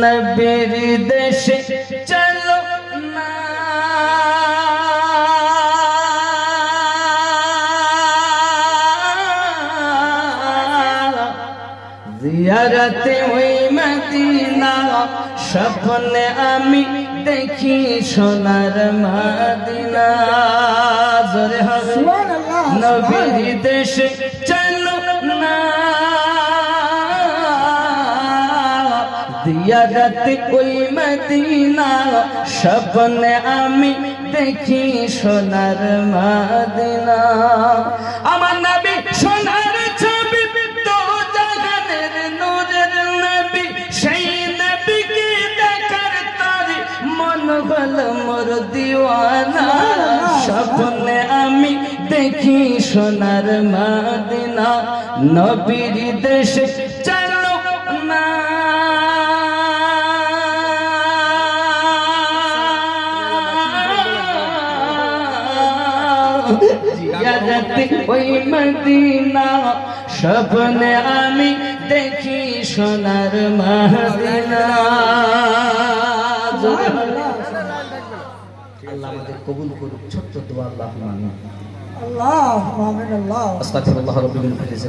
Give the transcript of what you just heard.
নবীর দেশে চলো না জিয়ারতে ওই মদিনা স্বপ্নে আমি দেখি সোনার মদিনা জোরে হবে নবীর দেশে চলো না জিয়ারতে ওই মদিনা স্বপ্নে আমি দেখি সোনার মদিনা আমার নবী সোনার ছবি তো জাগানের নূরের নবী সেই নবীকে দেখার তারে মন হল মোর দিওয়ানা স্বপ্নে আমি দেখি সোনার মদিনা নবীর দেশে চলো না জিয়ারতে ওই মদিনা স্বপ্নে আমি দেখি সোনার মদিনা আল্লাহ আমাদের কবুল করুক ছোট্ট দোয়া আল্লাহুম্মা আমিন আল্লাহুম্মা আমিন আস্তাগফিরুল্লাহ রাব্বিল আলামিন